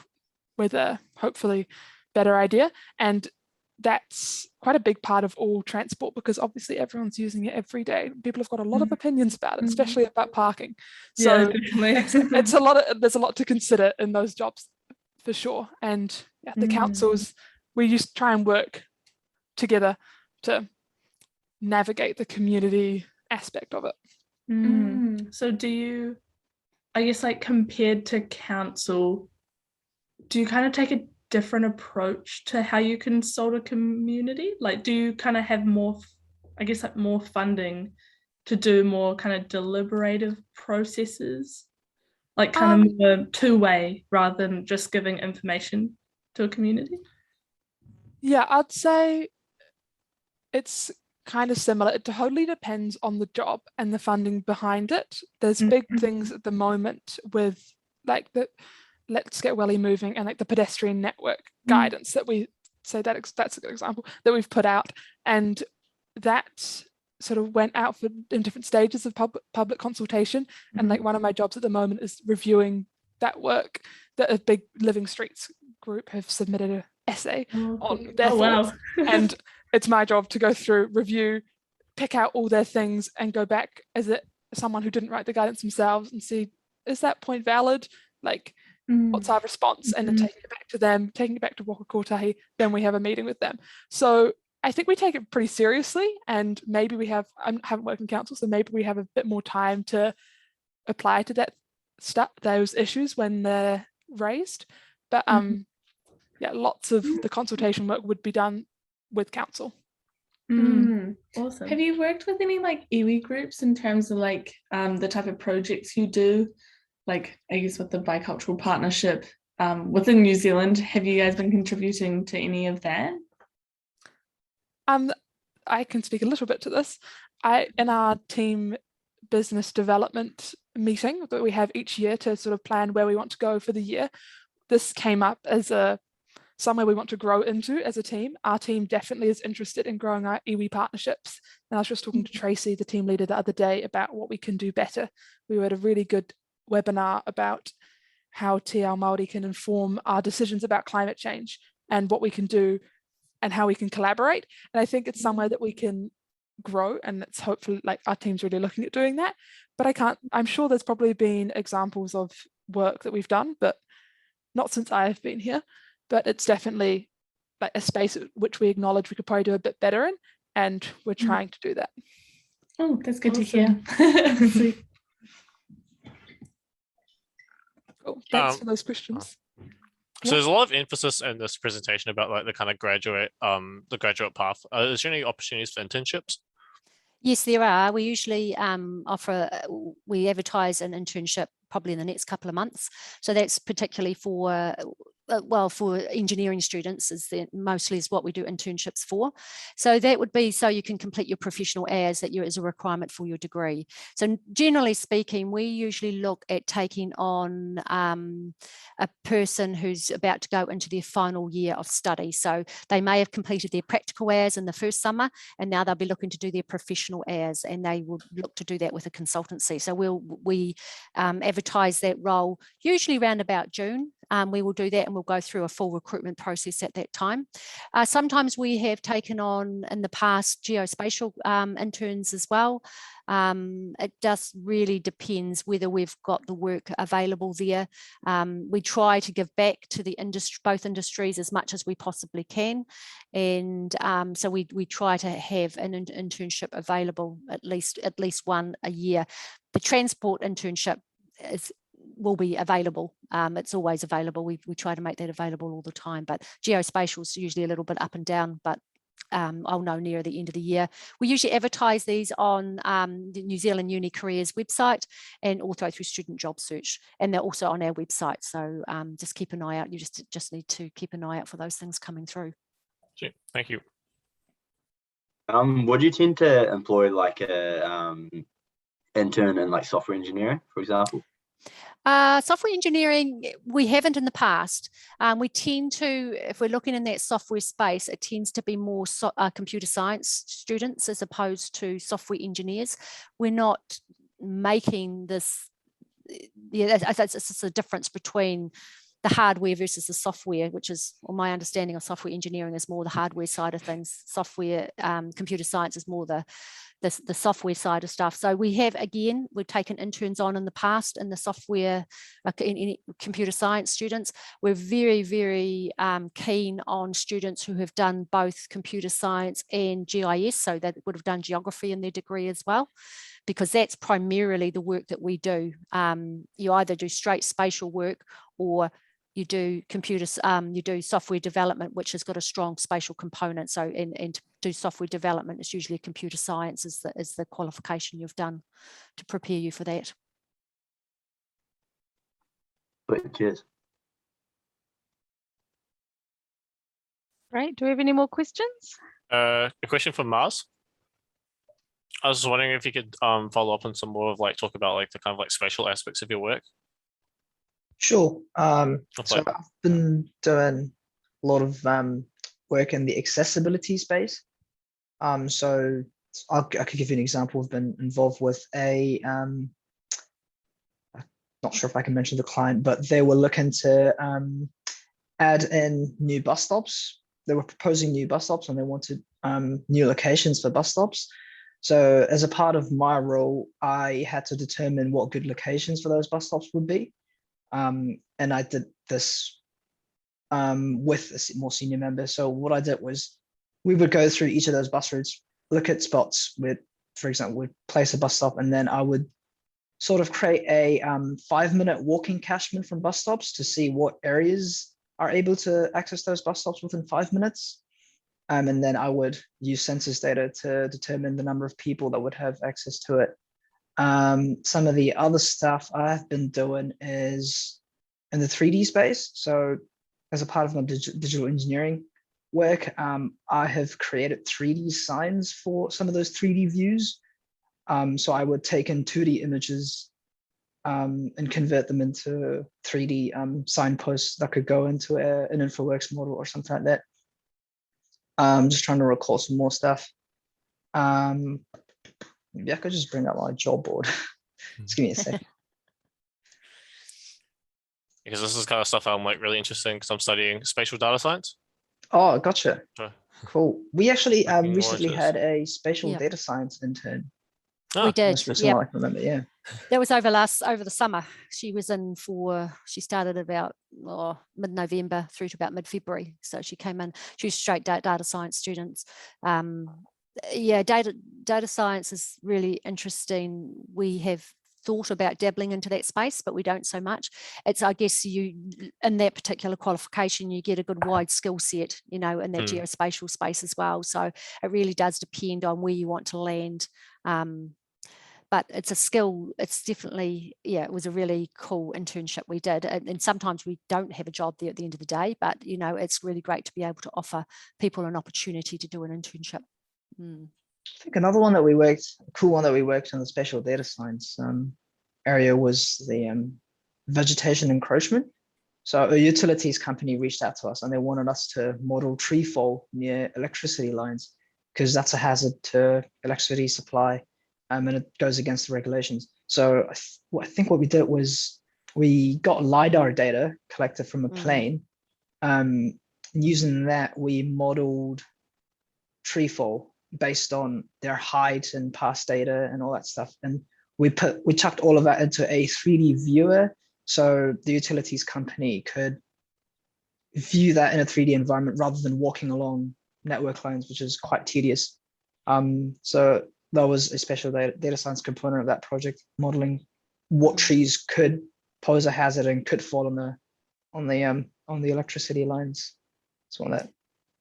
with a hopefully better idea. And that's quite a big part of all transport, because obviously everyone's using it every day. People have got a lot of opinions about it, especially about parking. So it's a lot there's a lot to consider in those jobs for sure. And yeah, the councils, we just try and work together to navigate the community aspect of it. So do you, I guess, like compared to council, do you kind of take a different approach to how you consult a community? Like, do you kind of have more, I guess, like more funding to do more kind of deliberative processes, like kind of more two-way rather than just giving information to a community? Yeah, I'd say it's kind of similar. It totally depends on the job and the funding behind it. There's big things at the moment with like the Let's Get Welly moving and like the pedestrian network guidance that we say that's a good example that we've put out, and that sort of went out in different stages of public consultation. And like one of my jobs at the moment is reviewing that work that a big Living Streets group have submitted an essay on their thoughts. And it's my job to go through, review, pick out all their things and go back as someone who didn't write the guidance themselves and see, is that point valid? Like, what's our response? And then taking it back to them, taking it back to Whanganui-a-Tara, then we have a meeting with them. So I think we take it pretty seriously, and maybe we have, I haven't worked in council, so maybe we have a bit more time to apply to those issues when they're raised. But yeah, lots of the consultation work would be done with council. Awesome. Have you worked with any like iwi groups in terms of like the type of projects you do? Like, I guess with the bicultural partnership within New Zealand, have you guys been contributing to any of that? I can speak a little bit to this. In our team business development meeting that we have each year to sort of plan where we want to go for the year, this came up as somewhere we want to grow into as a team. Our team definitely is interested in growing our iwi partnerships. And I was just talking to Tracy, the team leader, the other day about what we can do better. We had a really good webinar about how Te Ao Māori can inform our decisions about climate change and what we can do and how we can collaborate. And I think it's somewhere that we can grow, and it's hopefully like our team's really looking at doing that. But I'm sure there's probably been examples of work that we've done, but not since I've been here. But it's definitely like a space which we acknowledge we could probably do a bit better in, and we're trying to do that. Oh, that's good to hear. Cool. Thanks for those questions. So there's a lot of emphasis in this presentation about like the kind of graduate path. Is there any opportunities for internships? Yes, there are. We usually we advertise an internship probably in the next couple of months. So that's particularly for engineering students mostly is what we do internships for. So that would be so you can complete your professional hours that is a requirement for your degree. So generally speaking, we usually look at taking on a person who's about to go into their final year of study. So they may have completed their practical hours in the first summer, and now they'll be looking to do their professional hours, and they will look to do that with a consultancy. So we advertise that role usually around about June. We will do that, and we'll go through a full recruitment process at that time. Sometimes we have taken on in the past geospatial interns as well. It just really depends whether we've got the work available there. We try to give back to the both industries as much as we possibly can, and so we try to have an internship available at least one a year. The transport internship will be available. It's always available. We try to make that available all the time, but geospatial is usually a little bit up and down, but I'll know near the end of the year. We usually advertise these on the New Zealand Uni Careers website and also through Student Job Search, and they're also on our website. So just keep an eye out. You just need to keep an eye out for those things coming through. Sure. Thank you. Would you tend to employ like a intern in like software engineering, for example? Software engineering, we haven't in the past. We tend to, if we're looking in that software space, it tends to be more computer science students as opposed to software engineers. We're not making this, it's a difference between the hardware versus the software, which is, well, my understanding of software engineering is more the hardware side of things. Software, computer science is more the software side of stuff. So we've taken interns on in the past in the software, in computer science students. We're very, very keen on students who have done both computer science and GIS, so that would have done geography in their degree as well, because that's primarily the work that we do. You either do straight spatial work, or you do you do software development, which has got a strong spatial component. So, and to do software development, it's usually a computer science is the qualification you've done to prepare you for that. Cheers. Great. Do we have any more questions? A question from Mars. I was just wondering if you could follow up on some more of talk about the kind of spatial aspects of your work. Sure. So I've been doing a lot of work in the accessibility space. So I could give you an example. I've been involved with I'm not sure if I can mention the client, but they were looking to add in new bus stops. They were proposing new bus stops, and they wanted new locations for bus stops. So as a part of my role, I had to determine what good locations for those bus stops would be. And I did this with a more senior member. So what I did was we would go through each of those bus routes, look at spots with, for example, we'd place a bus stop, and then I would sort of create a 5-minute walking catchment from bus stops to see what areas are able to access those bus stops within 5 minutes. And then I would use census data to determine the number of people that would have access to it. Some of the other stuff I've been doing is in the 3D space. So as a part of my digital engineering work, I have created 3D signs for some of those 3D views. So I would take in 2D images and convert them into 3D signposts that could go into an InfoWorks model or something like that. I'm just trying to recall some more stuff. Maybe I could just bring up my job board. Just give me a second. Because this is kind of stuff I'm really interested in, because I'm studying spatial data science. Oh, gotcha. Cool. We actually recently had a spatial Yeah. data science intern. We did. Most recently, I can remember. Yeah. That was over the summer. She was in she started about mid-November through to about mid-February. So she came in, she was straight data science students. Yeah, data science is really interesting. We have thought about dabbling into that space, but we don't so much. It's, I guess, you in that particular qualification, you get a good wide skill set, in that geospatial space as well. So it really does depend on where you want to land. But it's a skill. It's definitely, it was a really cool internship we did. And sometimes we don't have a job there at the end of the day, but, it's really great to be able to offer people an opportunity to do an internship. I think another one that cool one that we worked in the spatial data science area was the vegetation encroachment. So a utilities company reached out to us, and they wanted us to model tree fall near electricity lines, because that's a hazard to electricity supply, and it goes against the regulations. So I think what we did was we got LiDAR data collected from a plane. Using that, we modeled tree fall based on their height and past data and all that stuff. And we chucked all of that into a 3D viewer, so the utilities company could view that in a 3D environment rather than walking along network lines, which is quite tedious. So that was a special data science component of that project, modeling what trees could pose a hazard and could fall on the electricity lines. So on that,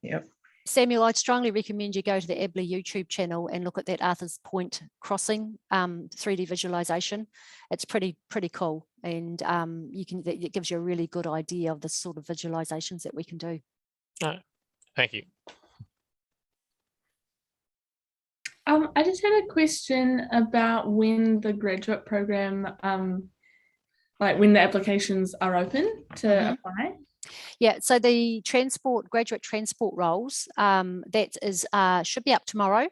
yeah. Samuel, I'd strongly recommend you go to the Abley YouTube channel and look at that Arthur's Point crossing 3D visualization. It's pretty cool, and it gives you a really good idea of the sort of visualizations that we can do. All right. Thank you. I just had a question about when the graduate program, when the applications are open to apply. Yeah, so the graduate transport roles, that is should be up tomorrow,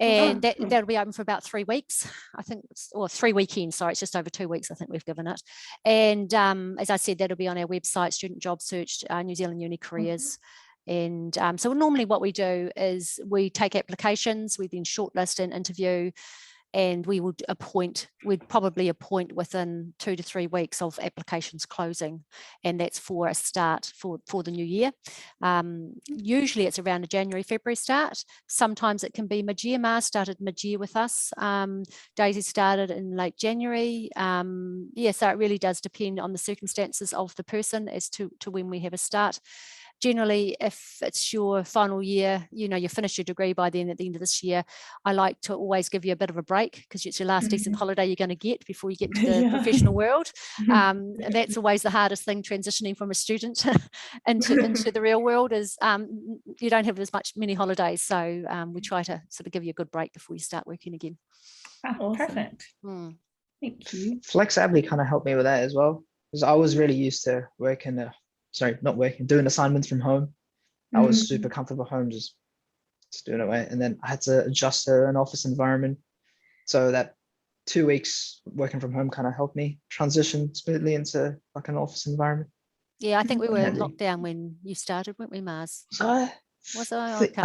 And that'll be open for about 3 weeks, I think, or 3 weekends. Sorry, it's just over 2 weeks, I think we've given it. And as I said, that'll be on our website, Student Job Search, New Zealand Uni Careers. And so normally what we do is we take applications, we then shortlist and interview, and we would we'd probably appoint within 2 to 3 weeks of applications closing, and that's for a start for the new year. Usually it's around a January, February start. Sometimes it can be mid-year. Mars started mid-year with us. Daisy started in late January. Yeah, so it really does depend on the circumstances of the person as to when we have a start. Generally, if it's your final year, you finish your degree by then at the end of this year, I like to always give you a bit of a break because it's your last decent holiday you're going to get before you get into the professional world. And that's always the hardest thing, transitioning from a student into the real world, is you don't have as many holidays. So we try to sort of give you a good break before you start working again. Oh, perfect. Thank you. Flex Abley kind of helped me with that as well, because I was really used to doing assignments from home. I was super comfortable at home, just doing it away. And then I had to adjust to an office environment. So that 2 weeks working from home kind of helped me transition smoothly into like an office environment. Yeah, I think we were in lockdown when you started, weren't we, Mars? I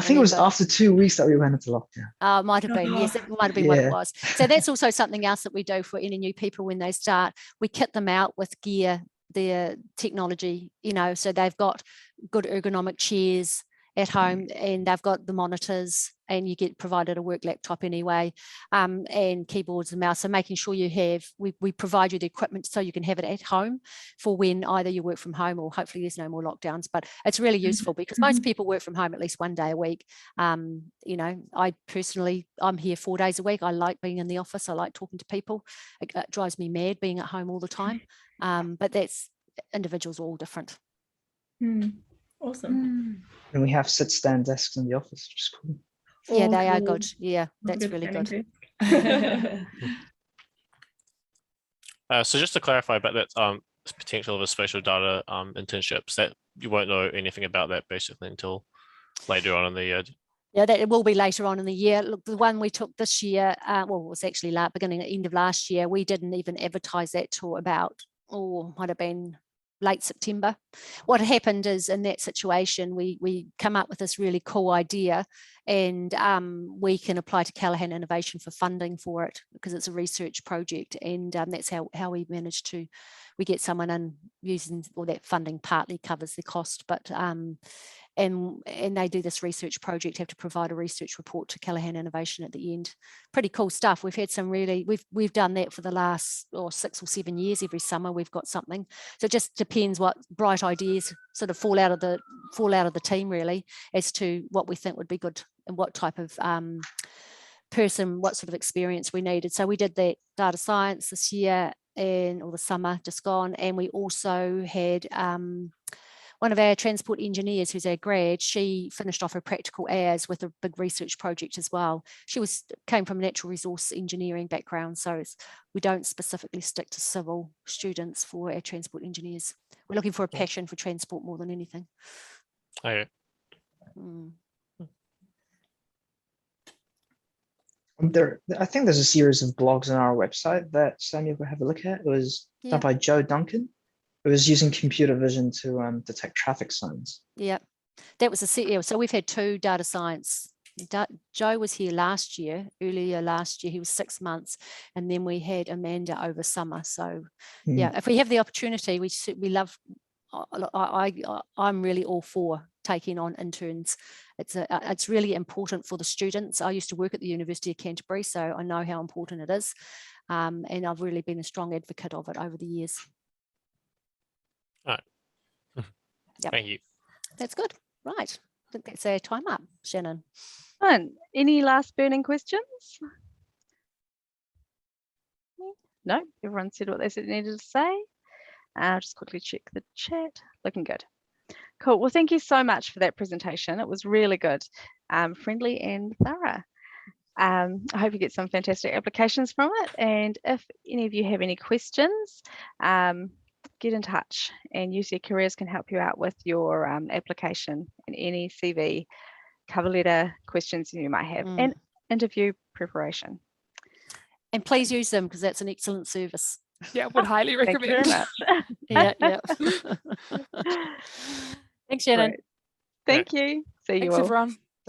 think it was after 2 weeks that we went into lockdown. Might have been, yes, it might have been what it was. So that's also something else that we do for any new people when they start. We kit them out with gear, their technology, so they've got good ergonomic chairs at home, and they've got the monitors, and you get provided a work laptop anyway, and keyboards and mouse. So making sure we provide you the equipment so you can have it at home for when either you work from home or hopefully there's no more lockdowns. But it's really useful because most people work from home at least 1 day a week. I personally, I'm here 4 days a week. I like being in the office. I like talking to people. It drives me mad being at home all the time. But that's, individuals are all different. Awesome. And we have sit-stand desks in the office, which is cool. Yeah, they are good. Yeah, that's really good. So just to clarify about that potential of a spatial data internships, that you won't know anything about that basically until later on in the year. Yeah, that it will be later on in the year. Look, the one we took this year, it was actually end of last year. We didn't even advertise that till about, might have been late September. What happened is, in that situation, we come up with this really cool idea, and we can apply to Callaghan Innovation for funding for it because it's a research project, and that's how we managed to, we get someone in using, or that funding partly covers the cost, but and they do this research project, have to provide a research report to Callaghan Innovation at the end. Pretty cool stuff. We've had some really, we've done that for the last 6 or 7 years. Every summer we've got something. So it just depends what bright ideas sort of fall out of the team, really, as to what we think would be good and what type of person, what sort of experience we needed. So we did that data science this year, or the summer just gone, and we also had one of our transport engineers, who's our grad, she finished off her practical hours with a big research project as well. She came from a natural resource engineering background, so we don't specifically stick to civil students for our transport engineers. We're looking for a passion for transport more than anything. Okay. I think there's a series of blogs on our website that Samuel will have a look at. It was done by Joe Duncan. It was using computer vision to detect traffic signs. Yeah, that was so we've had 2 data science. Joe was here earlier last year. He was 6 months, and then we had Amanda over summer. So yeah, if we have the opportunity, we love. I'm really all for taking on interns. It's really important for the students. I used to work at the University of Canterbury, so I know how important it is, and I've really been a strong advocate of it over the years. All right. Yep. Thank you. That's good. Right. I think that's our time up, Shannon. Any last burning questions? No, everyone said what they needed to say. I'll just quickly check the chat. Looking good. Cool. Well, thank you so much for that presentation. It was really good, friendly and thorough. I hope you get some fantastic applications from it. And if any of you have any questions, get in touch, and UC Careers can help you out with your application and any CV, cover letter questions you might have. And interview preparation. And please use them because that's an excellent service. Yeah, would highly Thank you very recommend. much. Yeah. Thanks, Shannon. Great. Thank you. See you Thanks, all. everyone.